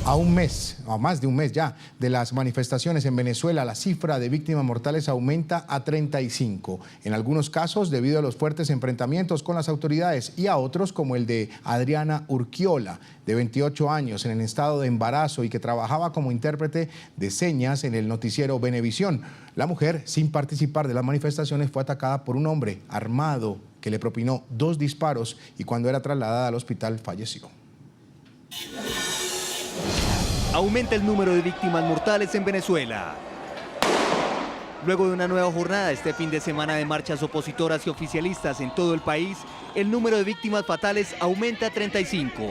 A un mes, o más de un mes ya, de las manifestaciones en Venezuela, la cifra de víctimas mortales aumenta a 35. En algunos casos, debido a los fuertes enfrentamientos con las autoridades, y a otros, como el de Adriana Urquiola, de 28 años, en el estado de embarazo y que trabajaba como intérprete de señas en el noticiero Venevisión. La mujer, sin participar de las manifestaciones, fue atacada por un hombre armado que le propinó 2 disparos y cuando era trasladada al hospital falleció. Aumenta el número de víctimas mortales en Venezuela. Luego de una nueva jornada este fin de semana de marchas opositoras y oficialistas en todo el país, el número de víctimas fatales aumenta a 35.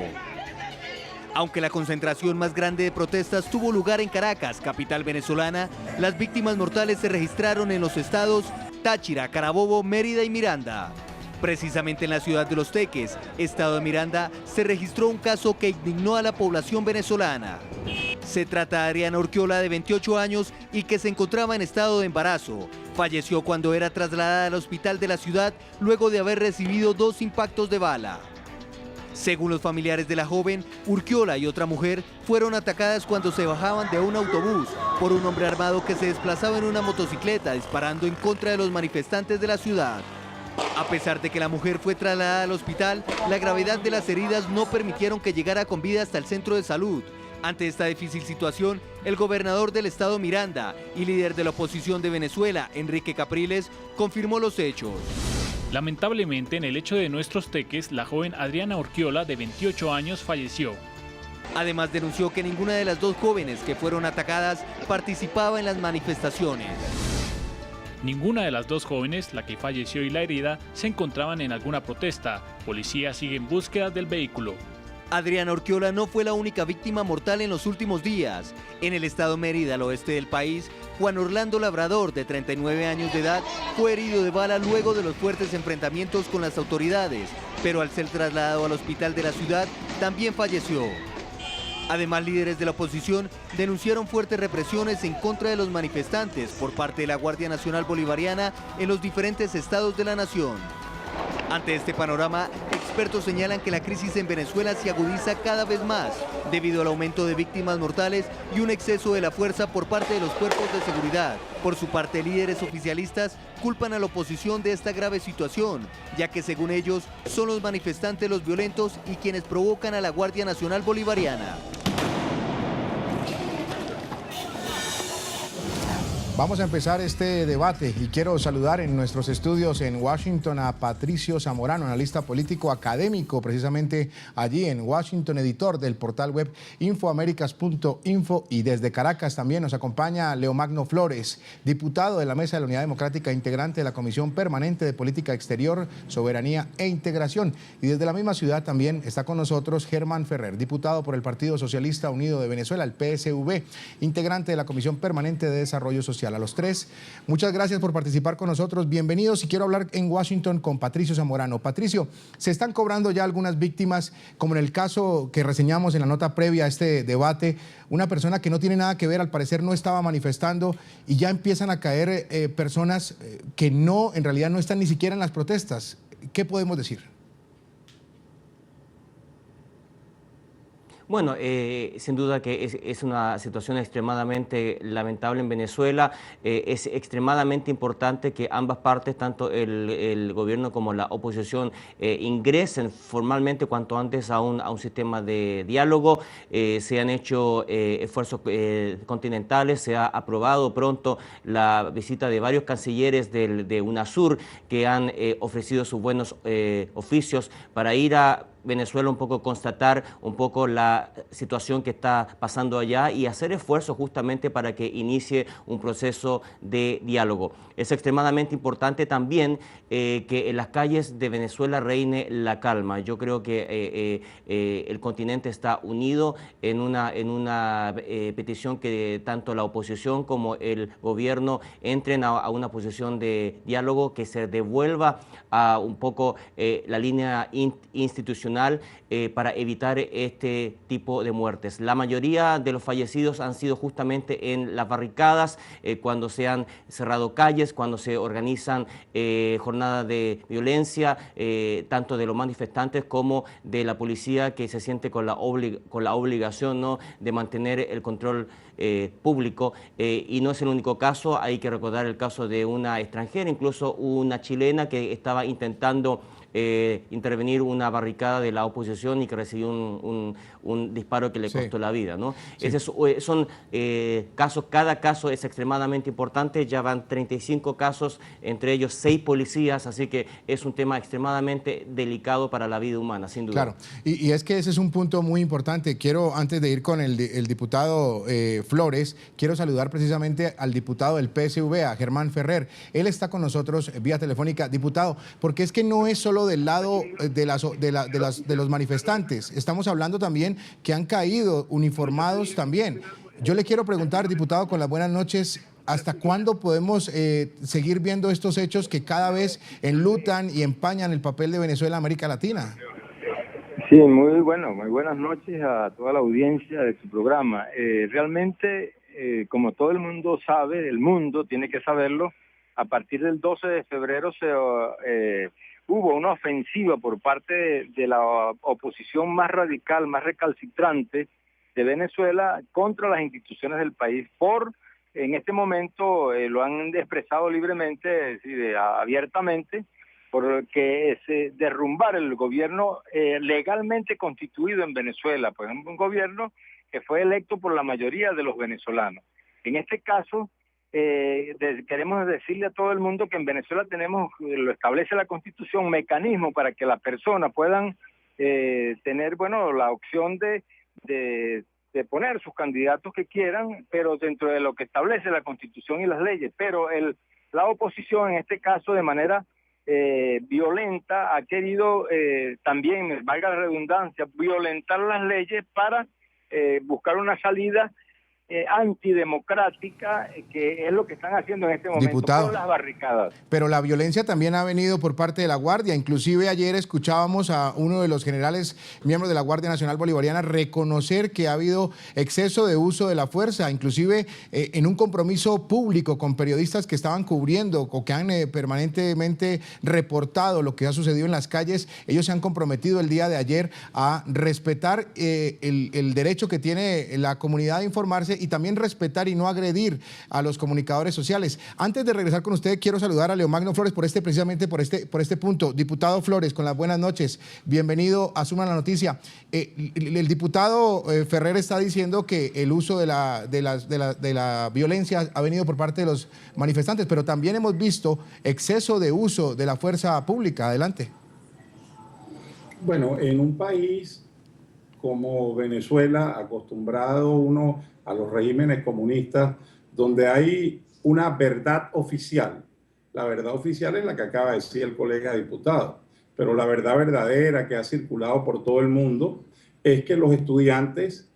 Aunque la concentración más grande de protestas tuvo lugar en Caracas, capital venezolana, las víctimas mortales se registraron en los estados Táchira, Carabobo, Mérida y Miranda. Precisamente en la ciudad de Los Teques, estado de Miranda, se registró un caso que indignó a la población venezolana. Se trata de Adriana Urquiola, de 28 años y que se encontraba en estado de embarazo. Falleció cuando era trasladada al hospital de la ciudad luego de haber recibido 2 impactos de bala. Según los familiares de la joven, Urquiola y otra mujer fueron atacadas cuando se bajaban de un autobús por un hombre armado que se desplazaba en una motocicleta disparando en contra de los manifestantes de la ciudad. A pesar de que la mujer fue trasladada al hospital, la gravedad de las heridas no permitieron que llegara con vida hasta el centro de salud. Ante esta difícil situación, el gobernador del estado Miranda y líder de la oposición de Venezuela, Enrique Capriles, confirmó los hechos. Lamentablemente, en el hecho de nuestros Teques, la joven Adriana Urquiola, de 28 años, falleció. Además, denunció que ninguna de las 2 jóvenes que fueron atacadas participaba en las manifestaciones. Ninguna de las 2 jóvenes, la que falleció y la herida, se encontraban en alguna protesta. Policía sigue en búsqueda del vehículo. Adriana Urquiola no fue la única víctima mortal en los últimos días. En el estado Mérida, al oeste del país, Juan Orlando Labrador, de 39 años de edad, fue herido de bala luego de los fuertes enfrentamientos con las autoridades, pero al ser trasladado al hospital de la ciudad, también falleció. Además, líderes de la oposición denunciaron fuertes represiones en contra de los manifestantes por parte de la Guardia Nacional Bolivariana en los diferentes estados de la nación. Ante este panorama, expertos señalan que la crisis en Venezuela se agudiza cada vez más debido al aumento de víctimas mortales y un exceso de la fuerza por parte de los cuerpos de seguridad. Por su parte, líderes oficialistas culpan a la oposición de esta grave situación, ya que según ellos son los manifestantes los violentos y quienes provocan a la Guardia Nacional Bolivariana. Vamos a empezar este debate y quiero saludar en nuestros estudios en Washington a Patricio Zamorano, analista político académico, precisamente allí en Washington, editor del portal web infoamericas.info, y desde Caracas también nos acompaña Leomagno Flores, diputado de la Mesa de la Unidad Democrática, integrante de la Comisión Permanente de Política Exterior, Soberanía e Integración, y desde la misma ciudad también está con nosotros Germán Ferrer, diputado por el Partido Socialista Unido de Venezuela, el PSV, integrante de la Comisión Permanente de Desarrollo Social. A los 3, muchas gracias por participar con nosotros. Bienvenidos, y quiero hablar en Washington con Patricio Zamorano. Patricio, se están cobrando ya algunas víctimas, como en el caso que reseñamos en la nota previa a este debate, una persona que no tiene nada que ver, al parecer no estaba manifestando, y ya empiezan a caer personas que no, en realidad no están ni siquiera en las protestas. ¿Qué podemos decir? Bueno, sin duda que es una situación extremadamente lamentable en Venezuela. Es extremadamente importante que ambas partes, tanto el gobierno como la oposición, ingresen formalmente cuanto antes a un sistema de diálogo. Se han hecho esfuerzos continentales, se ha aprobado pronto la visita de varios cancilleres de UNASUR que han ofrecido sus buenos oficios para ir a Venezuela, un poco constatar un poco la situación que está pasando allá y hacer esfuerzos justamente para que inicie un proceso de diálogo. Es extremadamente importante también que en las calles de Venezuela reine la calma. Yo creo que el continente está unido en una petición que tanto la oposición como el gobierno entren a una posición de diálogo, que se devuelva a un poco la línea institucional nacional para evitar este tipo de muertes. La mayoría de los fallecidos han sido justamente en las barricadas, cuando se han cerrado calles, cuando se organizan jornadas de violencia, tanto de los manifestantes como de la policía, que se siente con la obligación, ¿no?, de mantener el control público. Y no es el único caso, hay que recordar el caso de una extranjera, incluso una chilena que estaba intentando intervenir una barricada de la oposición y que recibió un disparo que le costó la vida, ¿no? Sí. Son casos, cada caso es extremadamente importante, ya van 35 casos, entre ellos 6 policías, así que es un tema extremadamente delicado para la vida humana, sin duda. Claro, y es que ese es un punto muy importante. Quiero, antes de ir con el diputado Flores, quiero saludar precisamente al diputado del PSV, a Germán Ferrer. Él está con nosotros vía telefónica. Diputado, porque es que no es solo del lado de los manifestantes, estamos hablando también que han caído uniformados también. Yo le quiero preguntar, diputado, con las buenas noches, ¿hasta cuándo podemos seguir viendo estos hechos que cada vez enlutan y empañan el papel de Venezuela en América Latina? Sí, muy buenas noches a toda la audiencia de su programa. Realmente, como todo el mundo sabe, el mundo tiene que saberlo, a partir del 12 de febrero hubo una ofensiva por parte de la oposición más radical, más recalcitrante de Venezuela contra las instituciones del país. En este momento lo han expresado libremente, es decir, abiertamente, porque es derrumbar el gobierno legalmente constituido en Venezuela, pues un gobierno que fue electo por la mayoría de los venezolanos. En este caso, queremos decirle a todo el mundo que en Venezuela tenemos, lo establece la Constitución, mecanismo para que las personas puedan tener, la opción de poner sus candidatos que quieran, pero dentro de lo que establece la Constitución y las leyes. Pero la oposición, en este caso, de manera violenta, ha querido también, valga la redundancia, violentar las leyes para buscar una salida antidemocrática, que es lo que están haciendo en este momento, diputado, con las barricadas. Pero la violencia también ha venido por parte de la Guardia. Inclusive ayer escuchábamos a uno de los generales miembros de la Guardia Nacional Bolivariana reconocer que ha habido exceso de uso de la fuerza, inclusive en un compromiso público con periodistas que estaban cubriendo o que han permanentemente reportado lo que ha sucedido en las calles. Ellos se han comprometido el día de ayer a respetar el derecho que tiene la comunidad de informarse y también respetar y no agredir a los comunicadores sociales. Antes de regresar con usted, quiero saludar a Leomagno Flores precisamente por este punto. Diputado Flores, con las buenas noches. Bienvenido a Suma la Noticia. El diputado Ferrer está diciendo que el uso de la violencia ha venido por parte de los manifestantes, pero también hemos visto exceso de uso de la fuerza pública. Adelante. Bueno, en un país como Venezuela, acostumbrado uno a los regímenes comunistas, donde hay una verdad oficial. La verdad oficial es la que acaba de decir el colega diputado, pero la verdad verdadera que ha circulado por todo el mundo es que los estudiantes,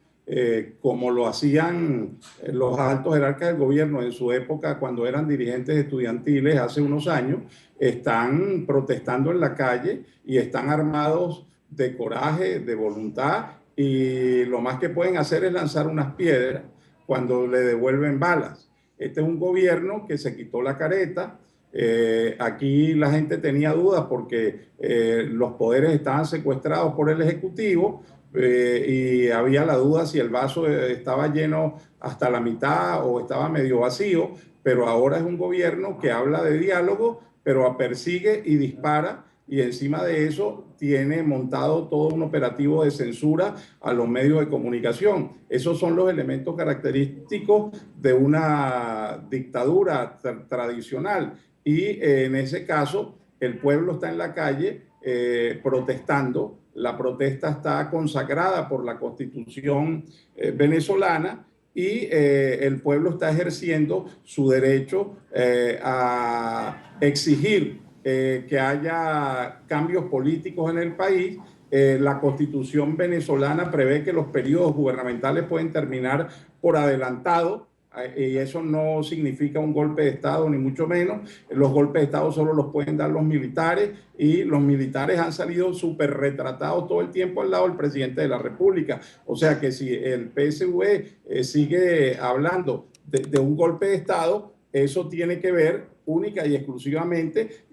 como lo hacían los altos jerarcas del gobierno en su época cuando eran dirigentes estudiantiles hace unos años, están protestando en la calle y están armados de coraje, de voluntad, y lo más que pueden hacer es lanzar unas piedras cuando le devuelven balas. Este es un gobierno que se quitó la careta. Aquí la gente tenía dudas porque los poderes estaban secuestrados por el Ejecutivo y había la duda si el vaso estaba lleno hasta la mitad o estaba medio vacío, pero ahora es un gobierno que habla de diálogo, pero persigue y dispara, y encima de eso tiene montado todo un operativo de censura a los medios de comunicación. Esos son los elementos característicos de una dictadura tradicional. Y en ese caso, el pueblo está en la calle protestando. La protesta está consagrada por la Constitución venezolana y el pueblo está ejerciendo su derecho a exigir que haya cambios políticos en el país. La Constitución venezolana prevé que los periodos gubernamentales pueden terminar por adelantado Y eso no significa un golpe de Estado, ni mucho menos. Los golpes de Estado solo los pueden dar los militares, y los militares han salido súper retratados todo el tiempo al lado del presidente de la República. O sea que si el PSV sigue hablando de un golpe de Estado, eso tiene que ver única y exclusivamente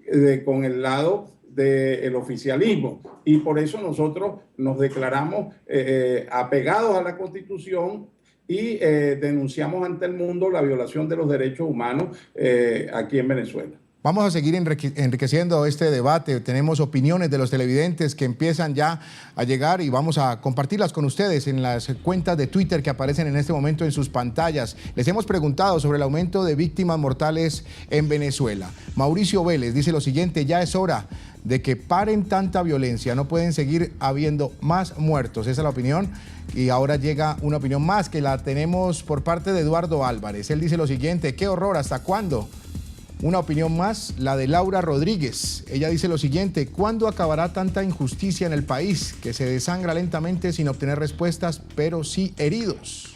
con el lado del oficialismo. Y por eso nosotros nos declaramos apegados a la Constitución y denunciamos ante el mundo la violación de los derechos humanos aquí en Venezuela. Vamos a seguir enriqueciendo este debate. Tenemos opiniones de los televidentes que empiezan ya a llegar y vamos a compartirlas con ustedes en las cuentas de Twitter que aparecen en este momento en sus pantallas. Les hemos preguntado sobre el aumento de víctimas mortales en Venezuela. Mauricio Vélez dice lo siguiente: ya es hora de que paren tanta violencia, no pueden seguir habiendo más muertos. Esa es la opinión. Y ahora llega una opinión más que la tenemos por parte de Eduardo Álvarez. Él dice lo siguiente: qué horror, ¿hasta cuándo? Una opinión más, la de Laura Rodríguez. Ella dice lo siguiente: ¿cuándo acabará tanta injusticia en el país que se desangra lentamente sin obtener respuestas, pero sí heridos?